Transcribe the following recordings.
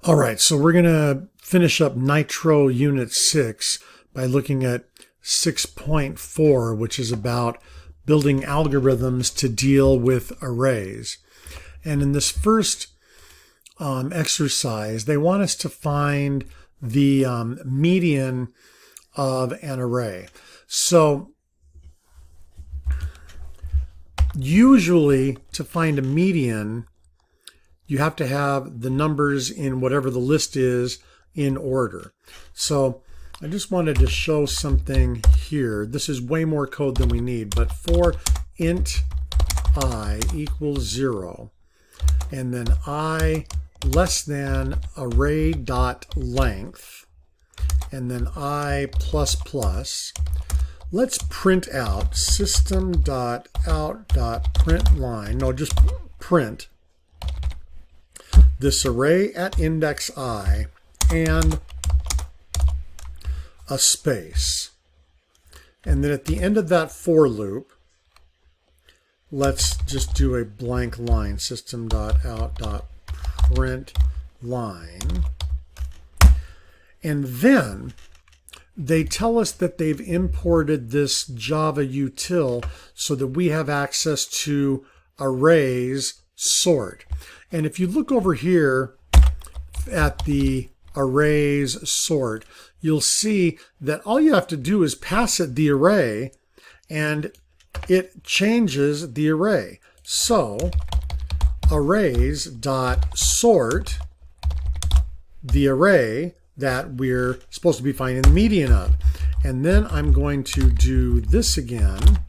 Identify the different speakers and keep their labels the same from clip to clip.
Speaker 1: All right, so we're going to finish up Nitro Unit 6 by looking at 6.4, which is about building algorithms to deal with arrays. And in this first exercise, they want us to find the median of an array. So usually to find a median, you have to have the numbers in whatever the list is in order. So I just wanted to show something here. This is way more code than we need, but for int I equals 0, and then I less than array dot length, and then I plus plus, let's print out system.out.println, no, just print this array at index I and a space. And then at the end of that for loop, let's just do a blank line, system.out.println. And then they tell us that they've imported this Java util so that we have access to arrays sort. And if you look over here at the arrays sort, you'll see that all you have to do is pass it the array and it changes the array. So arrays dot sort the array that we're supposed to be finding the median of. And then I'm going to do this again.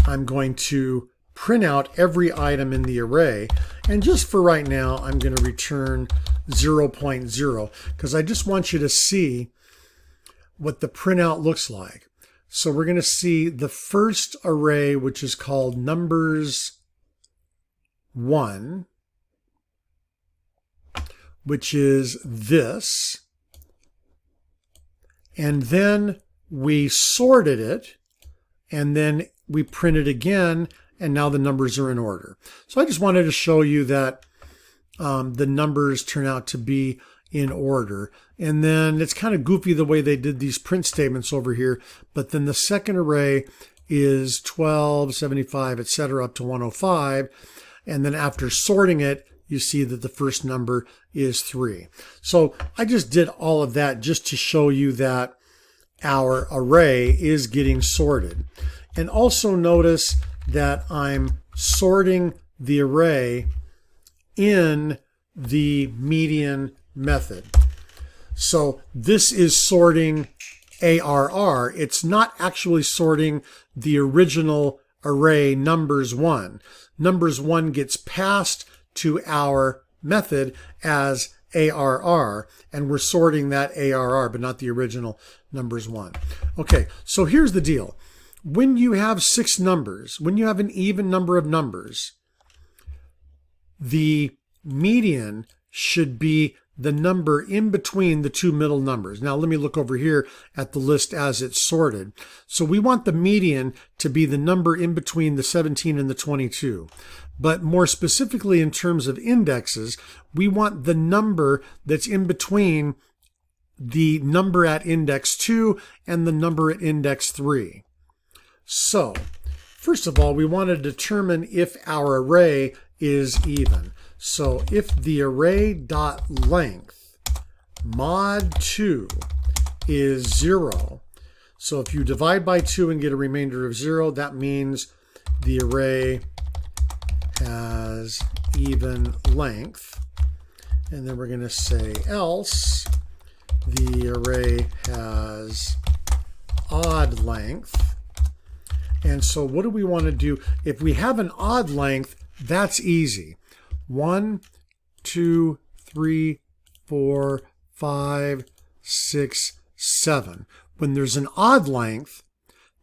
Speaker 1: I'm going to print out every item in the array. And just for right now, I'm going to return 0.0 because I just want you to see what the printout looks like. So we're going to see the first array, which is called numbers 1, which is this. And then we sorted it, and then we print it again, and now the numbers are in order. So I just wanted to show you that the numbers turn out to be in order. And then it's kind of goofy the way they did these print statements over here, but then the second array is 12, 75, etc. up to 105. And then after sorting it, you see that the first number is 3. So I just did all of that just to show you that our array is getting sorted. And also notice that I'm sorting the array in the median method. So this is sorting ARR. It's not actually sorting the original array numbers 1. Numbers 1 gets passed to our method as ARR, and we're sorting that ARR, but not the original numbers 1. Okay, so here's the deal. When you have 6 numbers, when you have an even number of numbers, the median should be the number in between the two middle numbers. Now let me look over here at the list as it's sorted. So we want the median to be the number in between the 17 and the 22. But more specifically in terms of indexes, we want the number that's in between the number at index 2 and the number at index 3. So first of all, we want to determine if our array is even. So if the array dot length mod 2 is 0, so if you divide by 2 and get a remainder of 0, that means the array has even length. And then we're going to say else the array has odd length. And so what do we want to do? If we have an odd length, that's easy. 1, 2, 3, 4, 5, 6, 7. When there's an odd length,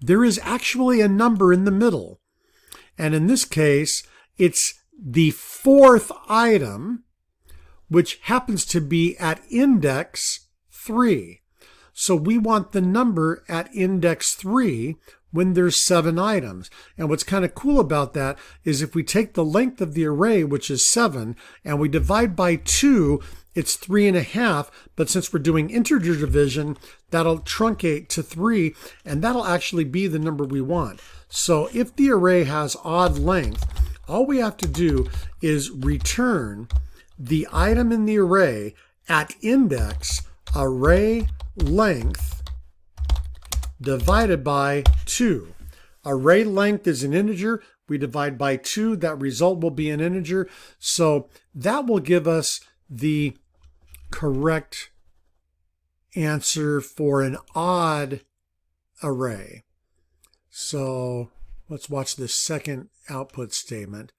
Speaker 1: there is actually a number in the middle. And in this case, it's the 4th item, which happens to be at index 3. So we want the number at index 3 when there's 7 items. And what's kind of cool about that is if we take the length of the array, which is 7, and we divide by 2, it's 3.5, but since we're doing integer division, that'll truncate to 3, and that'll actually be the number we want. So if the array has odd length, all we have to do is return the item in the array at index array length divided by 2. Array length is an integer. We divide by 2. That result will be an integer. So that will give us the correct answer for an odd array. So let's watch this second output statement.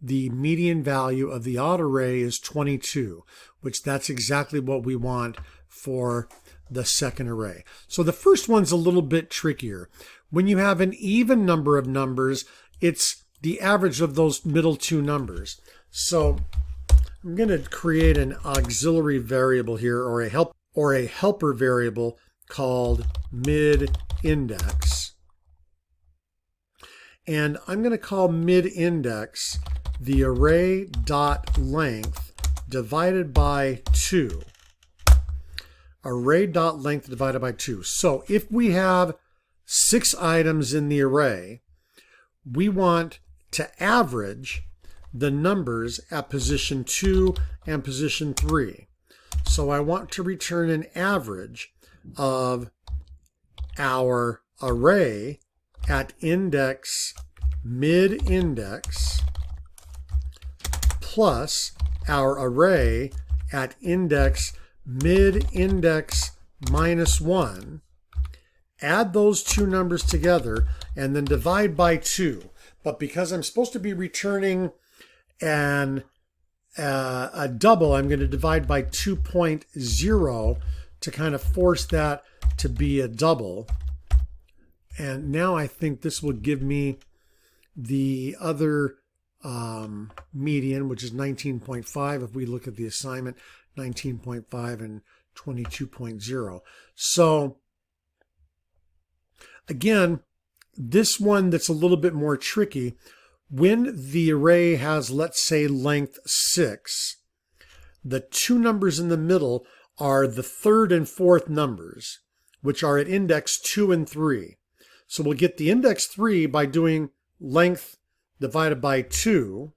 Speaker 1: The median value of the odd array is 22, which that's exactly what we want for the second array. So the first one's a little bit trickier. When you have an even number of numbers, it's the average of those middle two numbers. So I'm going to create an auxiliary variable here, or a helper variable called mid-index. And I'm going to call mid-index the array.length divided by 2. Array.length divided by 2. So if we have 6 items in the array, we want to average the numbers at position 2 and position 3. So I want to return an average of our array at index mid-index plus our array at index mid-index minus 1. Add those two numbers together and then divide by 2. But because I'm supposed to be returning a double, I'm going to divide by 2.0 to kind of force that to be a double. And now I think this will give me the other median, which is 19.5. If we look at the assignment, 19.5 and 22.0. So again, this one that's a little bit more tricky, when the array has, let's say, length 6, the two numbers in the middle are the third and fourth numbers, which are at index 2 and 3. So we'll get the index 3 by doing length divided by 2,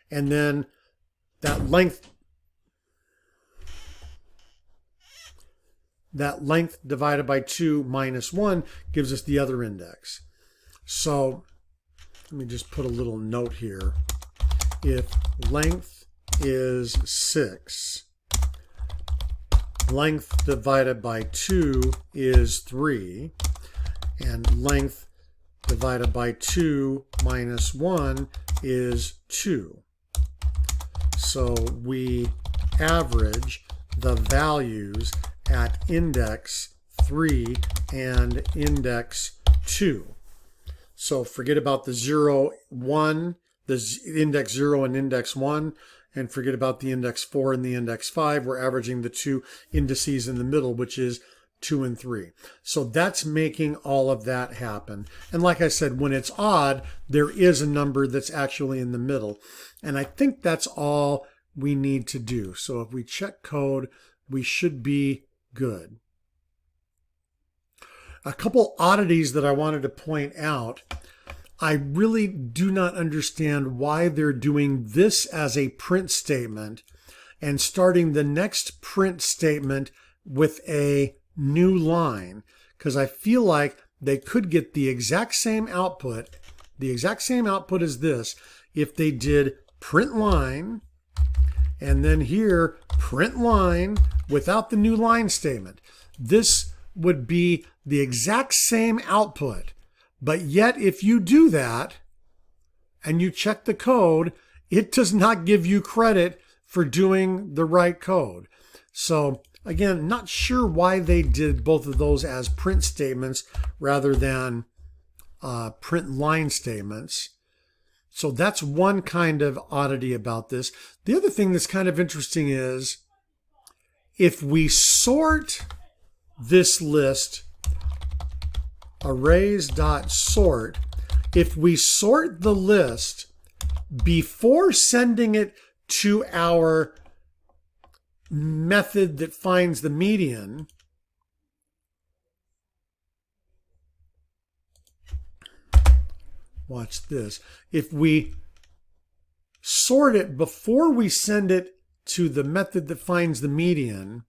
Speaker 1: and then that length divided by 2 minus 1 gives us the other index. So let me just put a little note here. If length is 6, length divided by 2 is 3, and length divided by 2 minus 1 is 2. So we average the values at index 3 and index 2. So forget about the 0, 1, the index 0 and index 1, and forget about the index 4 and the index 5. We're averaging the two indices in the middle, which is 2 and 3. So that's making all of that happen. And like I said, when it's odd, there is a number that's actually in the middle. And I think that's all we need to do. So if we check code, we should be good. A couple oddities that I wanted to point out. I really do not understand why they're doing this as a print statement and starting the next print statement with a new line, because I feel like they could get the exact same output. The exact same output as this if they did print line and then here print line without the new line statement. This would be the exact same output, but yet if you do that and you check the code, it does not give you credit for doing the right code. So again, not sure why they did both of those as print statements rather than print line statements. So that's one kind of oddity about this. The other thing that's kind of interesting is if we sort this list, arrays.sort, if we sort the list before sending it to our method that finds the median, watch this, if we sort it before we send it to the method that finds the median,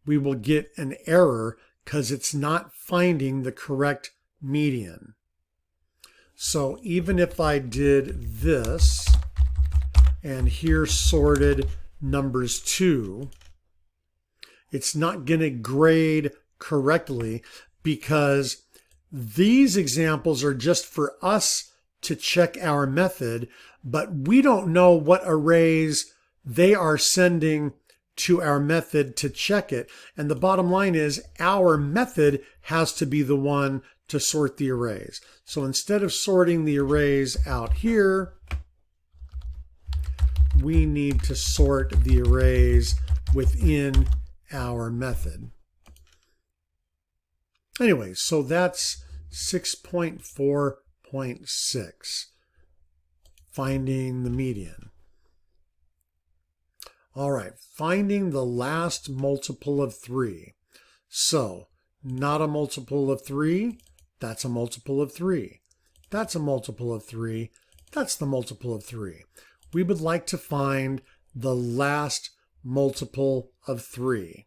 Speaker 1: we will get an error because it's not finding the correct median. So even if I did this and here sorted numbers 2, it's not going to grade correctly because these examples are just for us to check our method, but we don't know what arrays they are sending to our method to check it. And the bottom line is our method has to be the one to sort the arrays. So instead of sorting the arrays out here, we need to sort the arrays within our method. Anyway, so that's 6.4.6, finding the median. All right, finding the last multiple of 3. So, not a multiple of 3, that's a multiple of 3. That's a multiple of 3, that's the multiple of 3. We would like to find the last multiple of 3.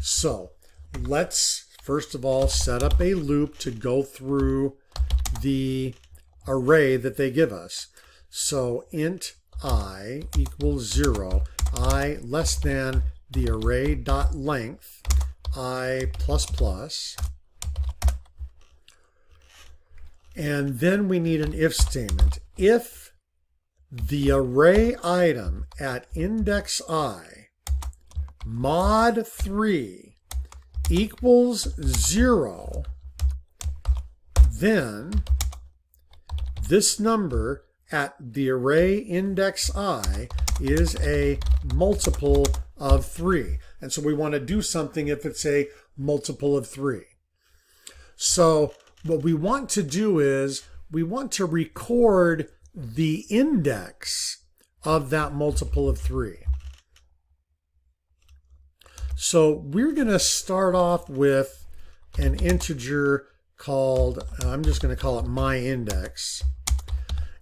Speaker 1: So, let's first of all set up a loop to go through the array that they give us. So, int I equals 0, I less than the array dot length, I plus plus. And then we need an if statement. If the array item at index I mod 3 equals 0, then this number at the array index I is a multiple of 3. And so we want to do something if it's a multiple of 3. So what we want to do is we want to record the index of that multiple of 3. So we're going to start off with an integer called, I'm just going to call it my index.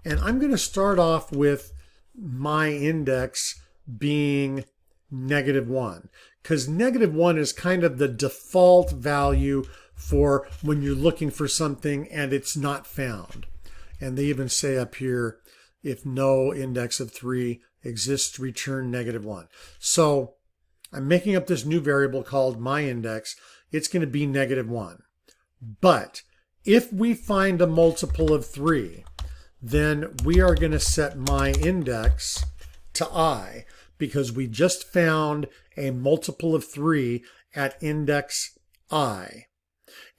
Speaker 1: And I'm going to start off with my index being -1, because -1 is kind of the default value for when you're looking for something and it's not found. And they even say up here, if no index of 3 exists, return -1. So I'm making up this new variable called my index. It's going to be -1. But if we find a multiple of 3, then we are going to set my index to I, because we just found a multiple of 3 at index I.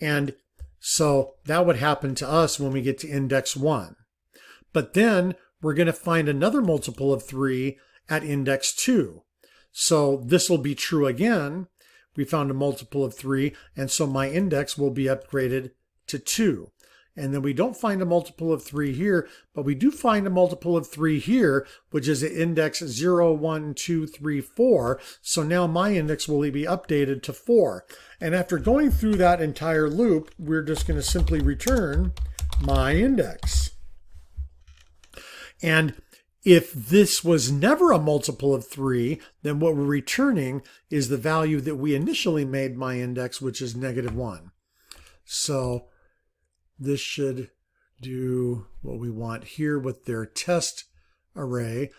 Speaker 1: And so that would happen to us when we get to index 1. But then we're going to find another multiple of 3 at index 2. So this will be true again. We found a multiple of 3, and so my index will be upgraded to 2. And then we don't find a multiple of 3 here, but we do find a multiple of 3 here, which is at index 0, 1, 2, 3, 4. So now my index will be updated to 4. And after going through that entire loop, we're just going to simply return my index. And if this was never a multiple of 3, then what we're returning is the value that we initially made my index, which is -1. So this should do what we want here with their test array.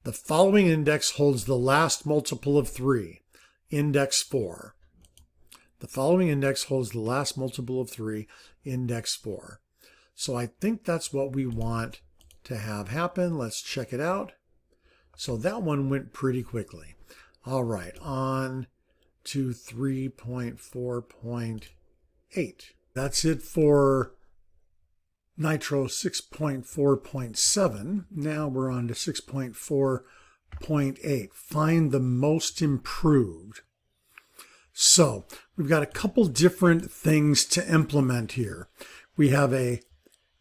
Speaker 1: The following index holds the last multiple of 3, index 4. The following index holds the last multiple of 3, index 4. So I think that's what we want to have happen. Let's check it out. So that one went pretty quickly. All right, on to 3.4.8. That's it for Nitro 6.4.7. Now we're on to 6.4.8. Find the most improved. So we've got a couple different things to implement here. We have a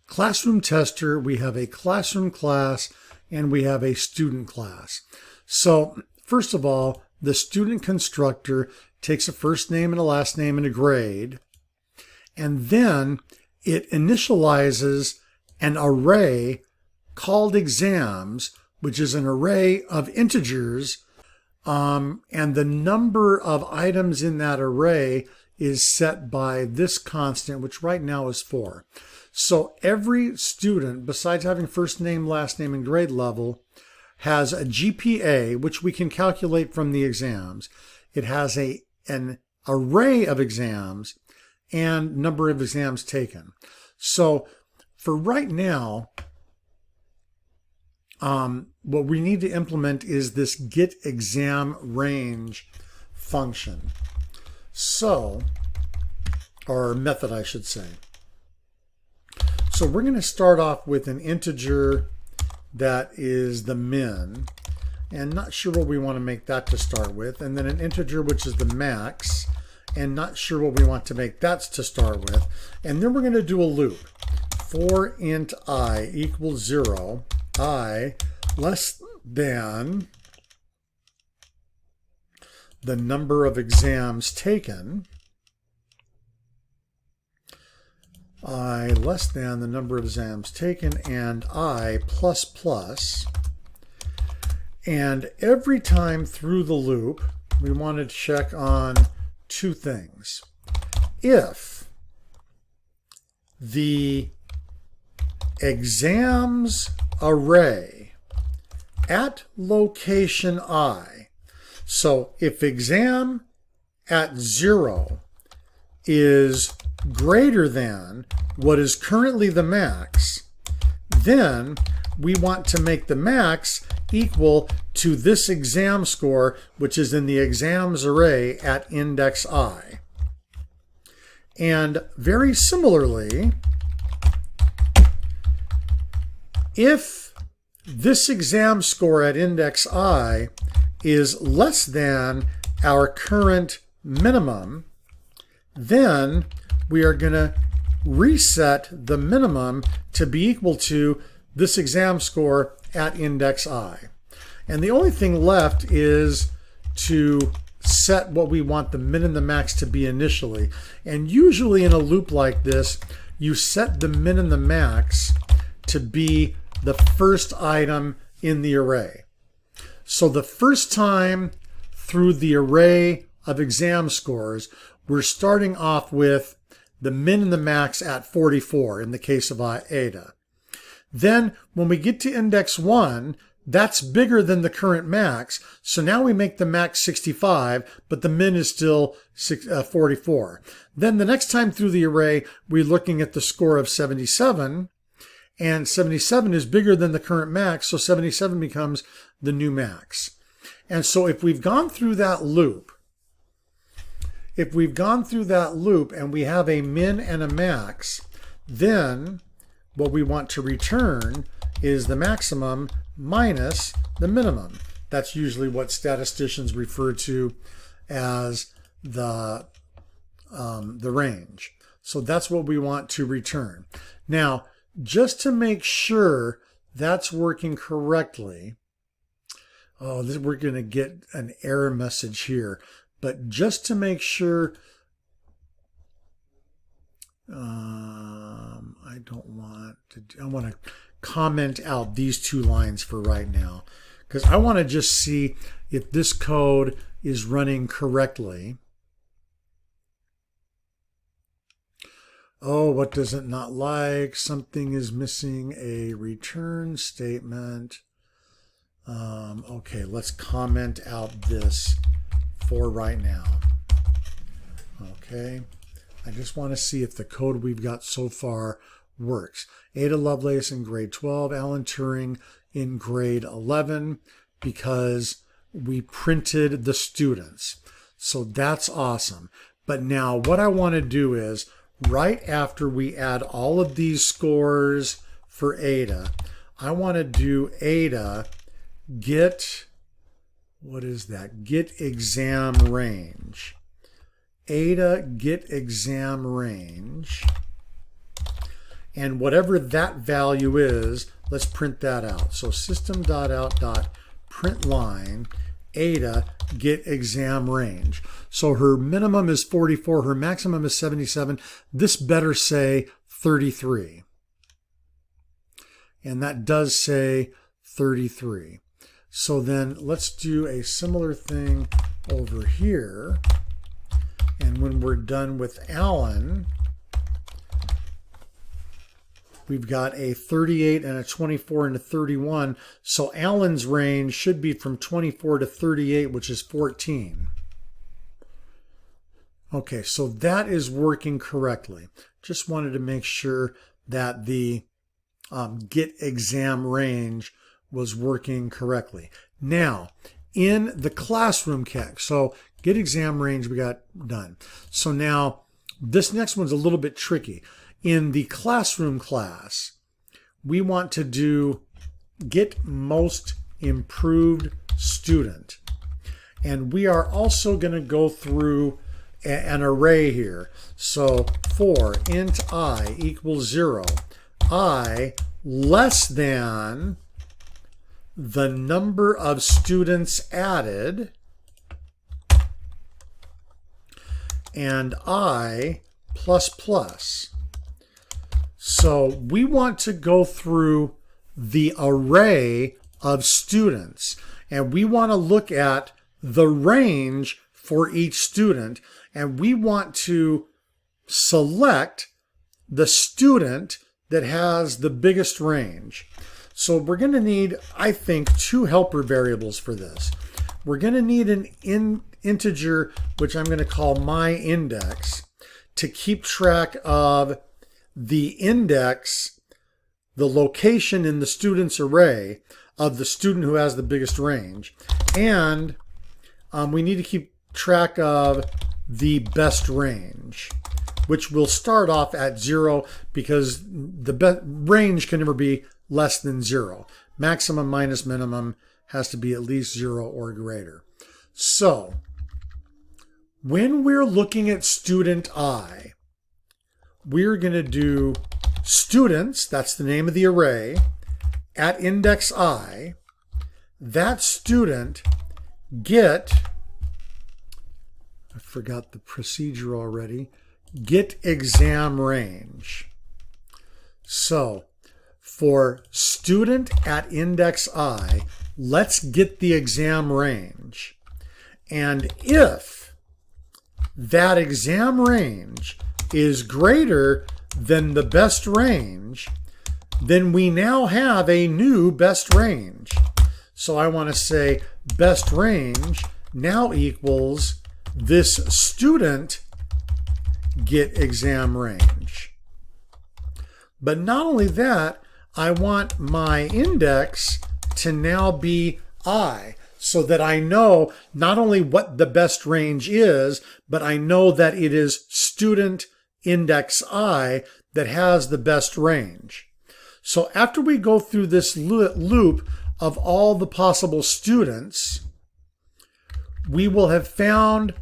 Speaker 1: classroom tester, we have a classroom class, and we have a student class. So first of all, the student constructor takes a first name and a last name and a grade, and then it initializes an array called exams, which is an array of integers, and the number of items in that array is set by this constant, which right now is 4. So every student, besides having first name, last name, and grade level, has a GPA, which we can calculate from the exams. It has an array of exams and number of exams taken. So for right now, what we need to implement is this get exam range function. So, or method, I should say. So we're going to start off with an integer that is the min, and not sure what we want to make that to start with, and then an integer which is the max, and not sure what we want to make that to start with, and then we're going to do a loop. For int I equals 0, I less than the number of exams taken, I less than the number of exams taken, and I plus plus. And every time through the loop, we want to check on two things. If the exams array at location I, so if exam at 0 is greater than what is currently the max, then we want to make the max equal to this exam score, which is in the exams array at index I. And very similarly, if this exam score at index I is less than our current minimum, then we are going to reset the minimum to be equal to this exam score at index I. And the only thing left is to set what we want the min and the max to be initially. And usually in a loop like this, you set the min and the max to be the first item in the array. So the first time through the array of exam scores, we're starting off with the min and the max at 44 in the case of Ada. Then when we get to index 1, that's bigger than the current max. So now we make the max 65, but the min is still 44. Then the next time through the array, we're looking at the score of 77, and 77 is bigger than the current max, so 77 becomes the new max. And so if we've gone through that loop, and we have a min and a max, then what we want to return is the maximum minus the minimum. That's usually what statisticians refer to as the range. So that's what we want to return. Now, just to make sure that's working correctly, we're going to get an error message here. But just to make sure, I want to comment out these two lines for right now, because I want to just see if this code is running correctly. Oh, what does it not like? Something is missing a return statement. Okay, let's comment out this for right now. Okay, I just want to see if the code we've got so far works. Ada Lovelace in grade 12, Alan Turing in grade 11, because we printed the students. So that's awesome. But now what I want to do is, right after we add all of these scores for Ada, I want to do Ada get, what is that? Get exam range. Ada get exam range. And whatever that value is, let's print that out. So system.out.println Ada get exam range. So her minimum is 44, her maximum is 77. This better say 33. And that does say 33. So then let's do a similar thing over here. And when we're done with Alan, we've got a 38 and a 24 and a 31. So Alan's range should be from 24 to 38, which is 14. Okay, so that is working correctly. Just wanted to make sure that the get exam range was working correctly. Now, in the classroom CAC, so get exam range we got done. So now this next one's a little bit tricky. In the classroom class, we want to do get most improved student. And we are also going to go through an array here. So for int I equals 0, I less than the number of students added, and I plus plus. So we want to go through the array of students, and we want to look at the range for each student, and we want to select the student that has the biggest range. So we're going to need, I think, two helper variables for this. We're going to need an integer, which I'm going to call my index, to keep track of the index, the location in the student's array of the student who has the biggest range. And we need to keep track of the best range, which will start off at 0 because the range can never be less than 0. Maximum minus minimum has to be at least 0 or greater. So when we're looking at student I, we're going to do students, that's the name of the array, at index I, that student get, I forgot the procedure already, get exam range. So for student at index I, let's get the exam range. And if that exam range is greater than the best range, then we now have a new best range. So I want to say best range now equals this student get exam range. But not only that, I want my index to now be I, so that I know not only what the best range is, but I know that it is student index I that has the best range. So after we go through this loop of all the possible students, we will have found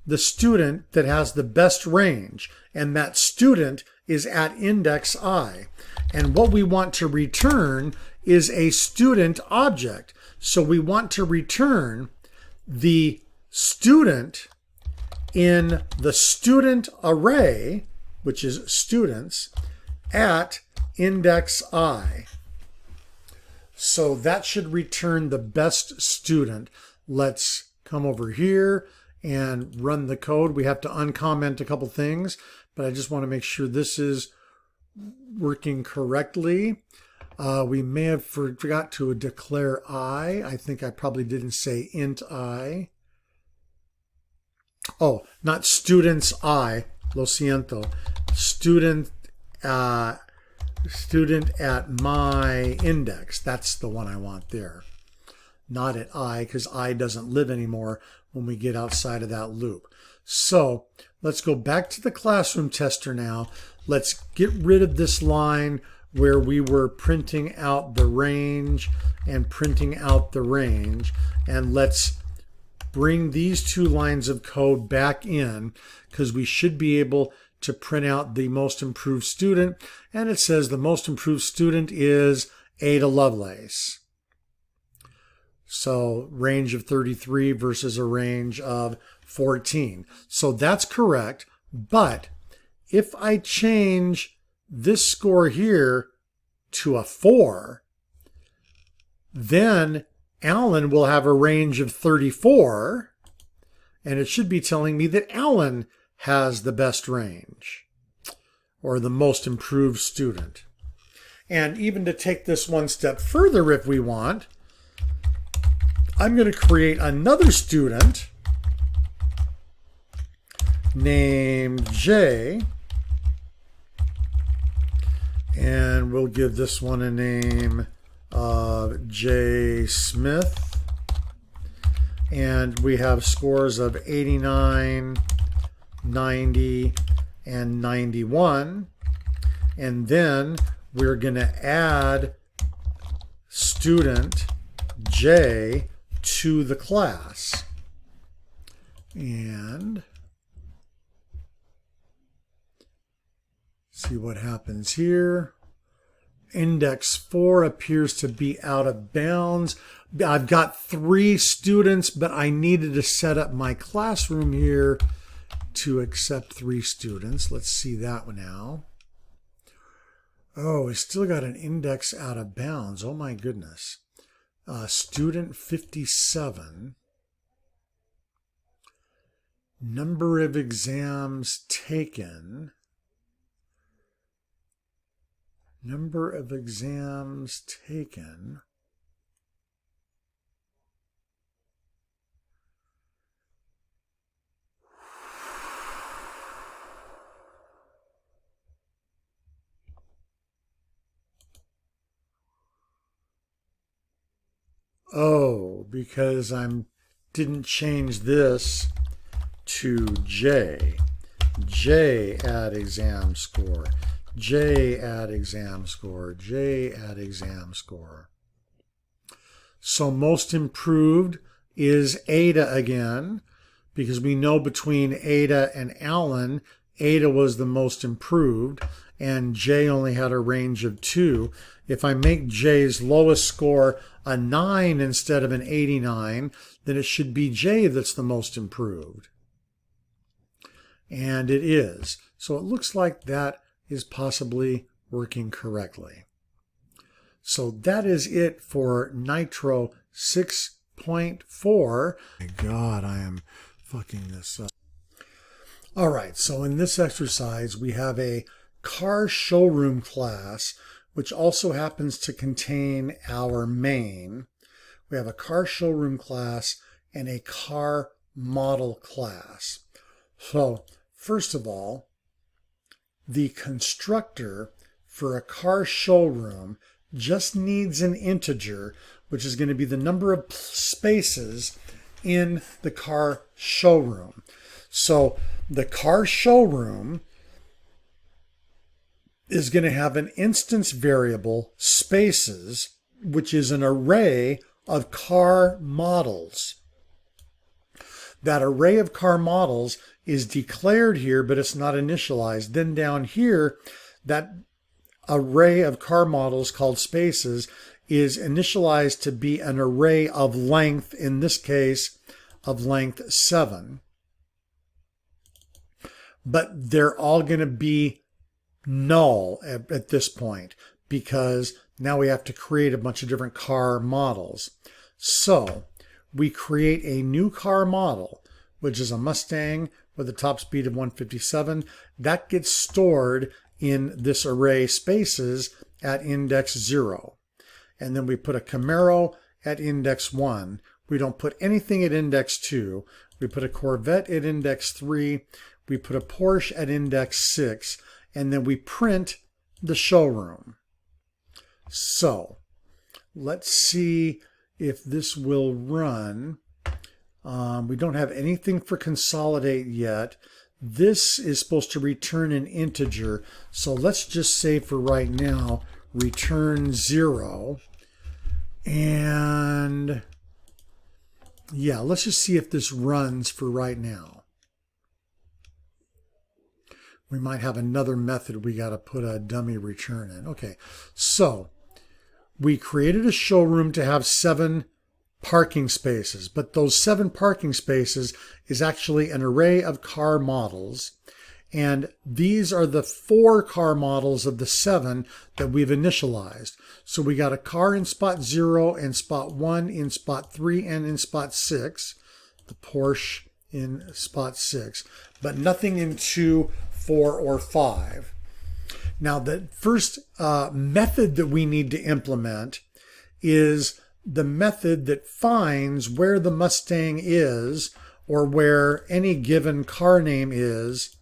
Speaker 1: the student that has the best range, and that student is at index I. And what we want to return is a student object. So we want to return the student in the student array, which is students, at index I. So that should return the best student. Let's come over here and run the code. We have to uncomment a couple things, but I just want to make sure this is working correctly. We may have forgot to declare I. I think I probably didn't say int I. Oh, not students I. Lo siento. Student at my index. That's the one I want there. Not at I, because I doesn't live anymore when we get outside of that loop. So let's go back to the classroom tester now. Let's get rid of this line where we were printing out the range and printing out the range. And let's bring these two lines of code back in, because we should be able to print out the most improved student. And it says the most improved student is Ada Lovelace. So range of 33 versus a range of 14. So that's correct. But if I change this score here to a 4, then Alan will have a range of 34, and it should be telling me that Alan has the best range, or the most improved student. And even to take this one step further, if we want, I'm going to create another student named J, and we'll give this one a name of J. Smith, and we have scores of 89, 90, and 91, and then we're going to add student J to the class. And see what happens here. Index 4 appears to be out of bounds. I've got 3 students, but I needed to set up my classroom here to accept 3 students. Let's see that one now. Oh, we still got an index out of bounds. Oh my goodness. Student 57. Number of exams taken. Number of exams taken. Oh, because I didn't change this to J. J add exam score. J add exam score. J add exam score. So most improved is Ada again, because we know between Ada and Alan, Ada was the most improved, and J only had a range of 2. If I make J's lowest score a 9 instead of an 89, then it should be J that's the most improved. And it is. So it looks like that is possibly working correctly. So that is it for Nitro 6.4. My God, I am fucking this up. All right, so in this exercise, we have a car showroom class, which also happens to contain our main. We have a car showroom class and a car model class. So first of all, the constructor for a car showroom just needs an integer, which is going to be the number of spaces in the car showroom. So the car showroom is going to have an instance variable, spaces, which is an array of car models. That array of car models is declared here, but it's not initialized. Then down here, that array of car models called spaces is initialized to be an array of length, in this case, of length 7. But they're all going to be null at this point, because now we have to create a bunch of different car models. So we create a new car model, which is a Mustang with a top speed of 157. That gets stored in this array spaces at index 0. And then we put a Camaro at index 1. We don't put anything at index 2. We put a Corvette at index 3. We put a Porsche at index 6. And then we print the showroom. So let's see if this will run. We don't have anything for consolidate yet. This is supposed to return an integer. So let's just say for right now, return 0. And yeah, let's just see if this runs for right now. We might have another method we got to put a dummy return in. Okay, so we created a showroom to have 7 parking spaces, but those 7 parking spaces is actually an array of car models. And these are the 4 car models of the 7 that we've initialized. So we got a car in spot 0 and spot 1 in spot 3 and in spot 6, the Porsche in spot 6, but nothing in 2, 4, or 5. Now the first method that we need to implement is the method that finds where the Mustang is or where any given car name is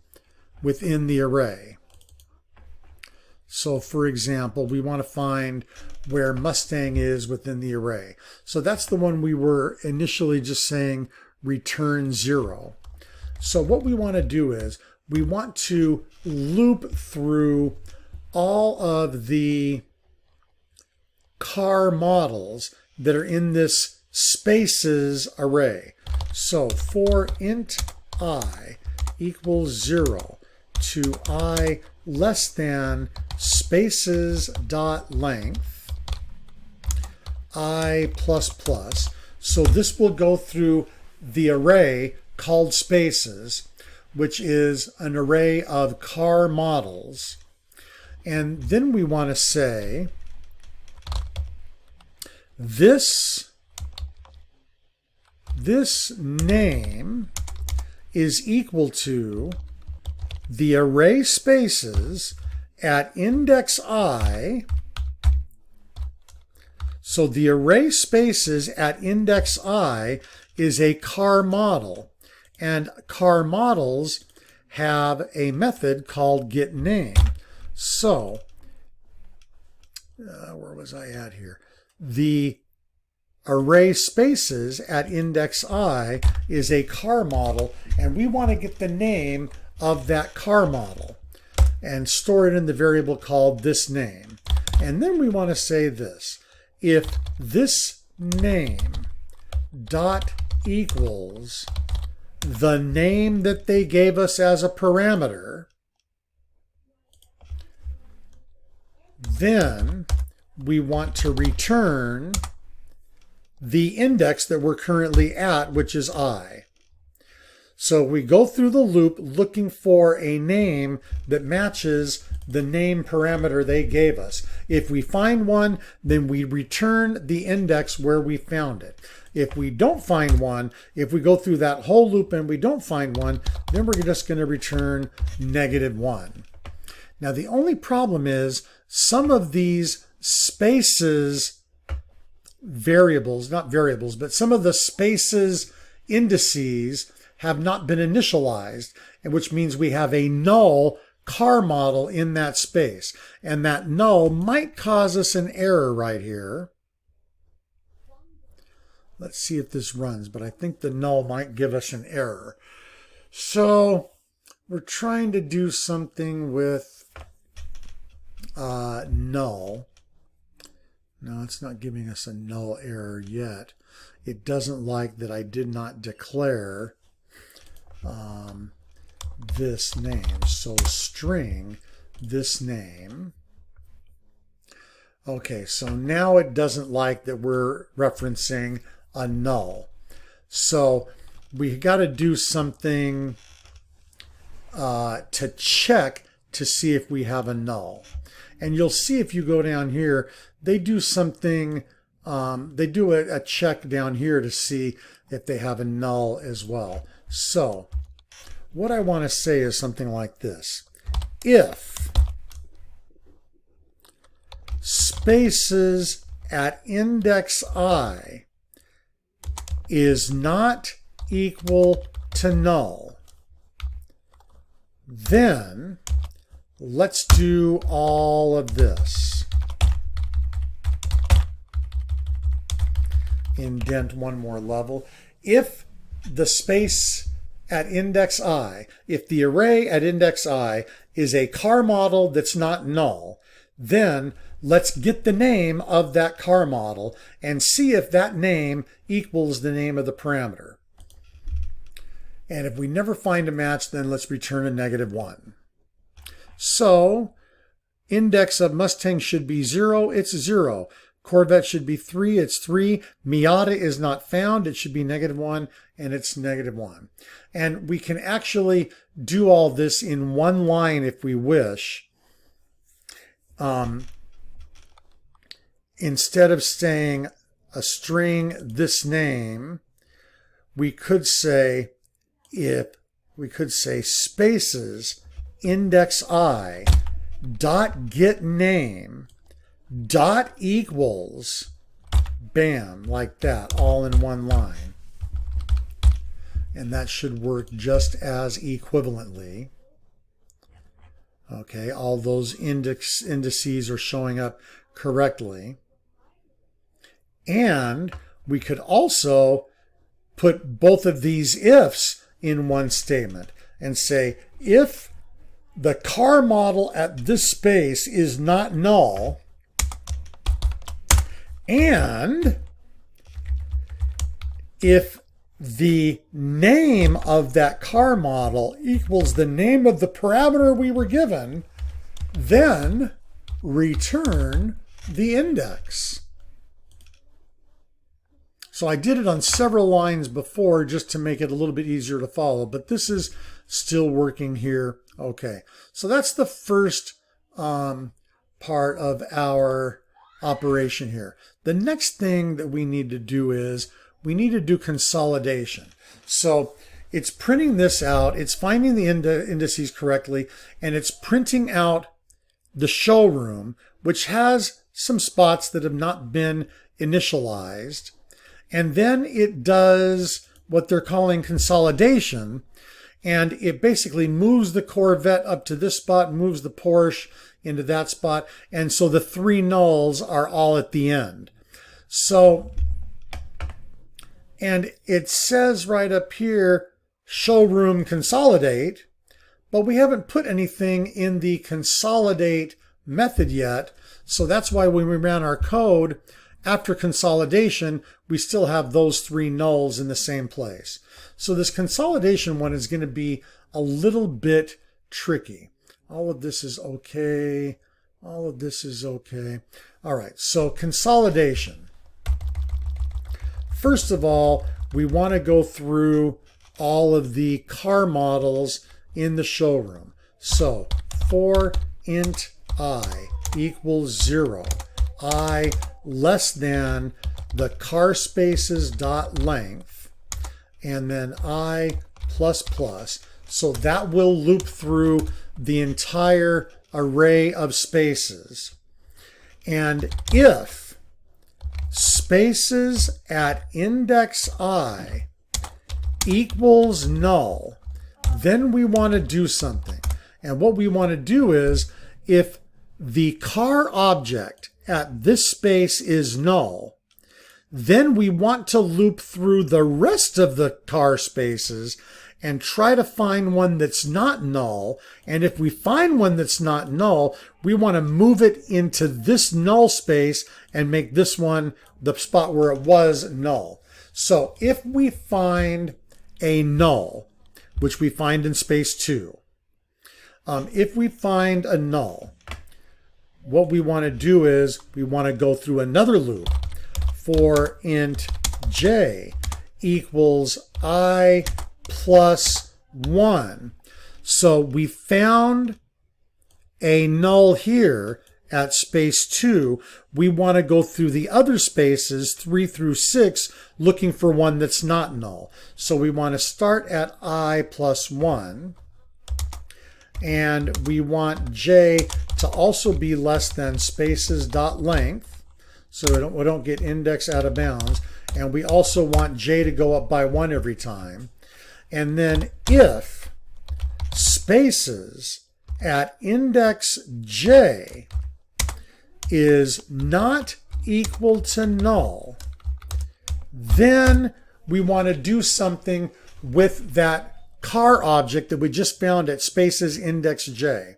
Speaker 1: within the array. So for example, we want to find where Mustang is within the array. So that's the one we were initially just saying return 0. So what we want to do is we want to loop through all of the car models that are in this spaces array. So for int I equals 0 to I less than spaces dot length I plus plus. So this will go through the array called spaces, which is an array of car models. And then we want to say this name is equal to the array spaces at index I. So the array spaces at index I is a car model, and car models have a method called getName. So where was I at here? The array spaces at index I is a car model, and we want to get the name of that car model and store it in the variable called this name. And then we want to say this: if this name dot equals the name that they gave us as a parameter, then we want to return the index that we're currently at, which is I. So we go through the loop looking for a name that matches the name parameter they gave us. If we find one, then we return the index where we found it. If we don't find one, if we go through that whole loop and we don't find one, then we're just going to return -1. Now the only problem is some of these spaces variables, not variables, but some of the spaces indices have not been initialized, which means we have a null car model in that space. And that null might cause us an error right here. Let's see if this runs, but I think the null might give us an error. So we're trying to do something with null. No, it's not giving us a null error yet. It doesn't like that I did not declare this name. So string this name. Okay, so now it doesn't like that we're referencing a null. So we got to do something to check to see if we have a null. And you'll see if you go down here, they do something, they do a check down here to see if they have a null as well. So what I want to say is something like this: if spaces at index I is not equal to null, then let's do all of this. Indent one more level. If the space at index I, if the array at index I is a car model that's not null, then let's get the name of that car model and see if that name equals the name of the parameter. And if we never find a match, then let's return a -1. So index of Mustang should be 0. It's 0. Corvette should be 3. It's 3. Miata is not found. It should be -1, and it's -1. And we can actually do all this in one line if we wish. Instead of saying a string this name, we could say spaces index I dot get name dot equals, bam, like that, all in one line. And that should work just as equivalently. Okay, all those indices are showing up correctly. And we could also put both of these ifs in one statement and say, if the car model at this space is not null, and if the name of that car model equals the name of the parameter we were given, then return the index. So I did it on several lines before just to make it a little bit easier to follow, but this is still working here. Okay, so that's the first part of our operation here. The next thing that we need to do is we need to do consolidation. So it's printing this out, it's finding the indices correctly, and it's printing out the showroom, which has some spots that have not been initialized. And then it does what they're calling consolidation, and it basically moves the Corvette up to this spot, moves the Porsche into that spot, and so the 3 nulls are all at the end. So, and it says right up here, showroom consolidate, but we haven't put anything in the consolidate method yet, so that's why when we ran our code, after consolidation, we still have those 3 nulls in the same place. So this consolidation one is going to be a little bit tricky. All of this is okay. All of this is okay. All right, so consolidation. First of all, we want to go through all of the car models in the showroom. So for int I equals 0, I less than the car spaces dot length, and then I plus plus. So that will loop through the entire array of spaces. And if spaces at index I equals null, then we want to do something. And what we want to do is, if the car object at this space is null, then we want to loop through the rest of the car spaces and try to find one that's not null. And if we find one that's not null, we want to move it into this null space and make this one the spot where it was null. So if we find a null, which we find in space 2, if we find a null, what we want to do is we want to go through another loop for int j equals I plus 1. So we found a null here at space 2. We want to go through the other spaces 3 through 6 looking for one that's not null. So we want to start at I plus 1, and we want j to also be less than spaces dot length, so we don't get index out of bounds. And we also want j to go up by 1 every time. And then if spaces at index j is not equal to null, then we want to do something with that car object that we just found at spaces index j.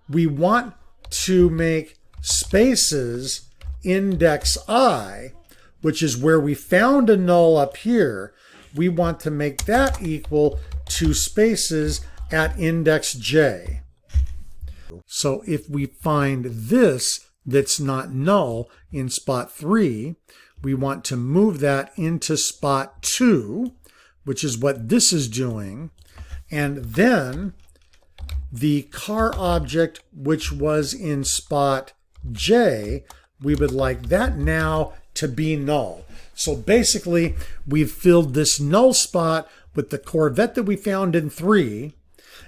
Speaker 1: We want to make spaces index I, which is where we found a null up here, we want to make that equal to spaces at index j. So if we find this that's not null in spot 3. We want to move that into spot 2, which is what this is doing. And then the car object, which was in spot J, we would like that now to be null. So basically, we've filled this null spot with the Corvette that we found in 3.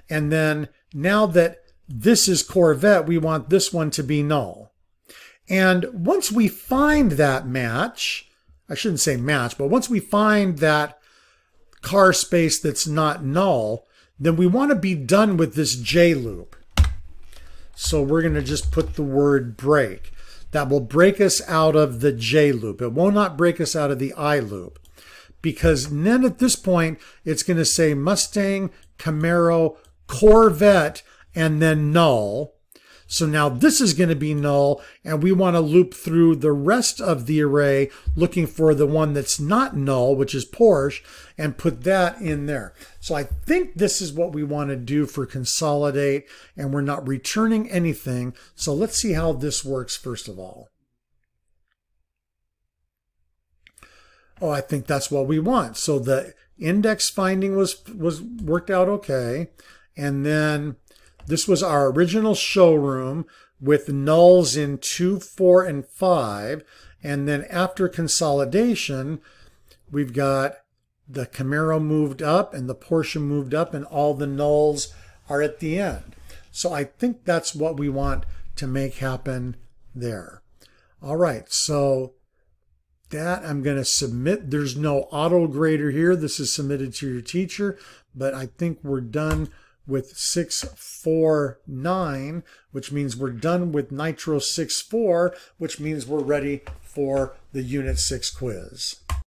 Speaker 1: And then now that this is Corvette, we want this one to be null. And once we find that match, I shouldn't say match, but once we find that car space that's not null, then we want to be done with this J loop. So we're going to just put the word break. That will break us out of the J loop. It will not break us out of the I loop. Because then at this point, it's going to say Mustang, Camaro, Corvette, and then null. So now this is going to be null, and we want to loop through the rest of the array looking for the one that's not null, which is Porsche, and put that in there. So I think this is what we want to do for consolidate, and we're not returning anything. So let's see how this works first of all. Oh, I think that's what we want. So the index finding was worked out okay, and then this was our original showroom with nulls in 2, 4, and 5. And then after consolidation, we've got the Camaro moved up and the Porsche moved up, and all the nulls are at the end. So I think that's what we want to make happen there. All right, so that I'm going to submit. There's no auto grader here. This is submitted to your teacher, but I think we're done with 649, which means we're done with Nitro 6.4, which means we're ready for the Unit 6 quiz.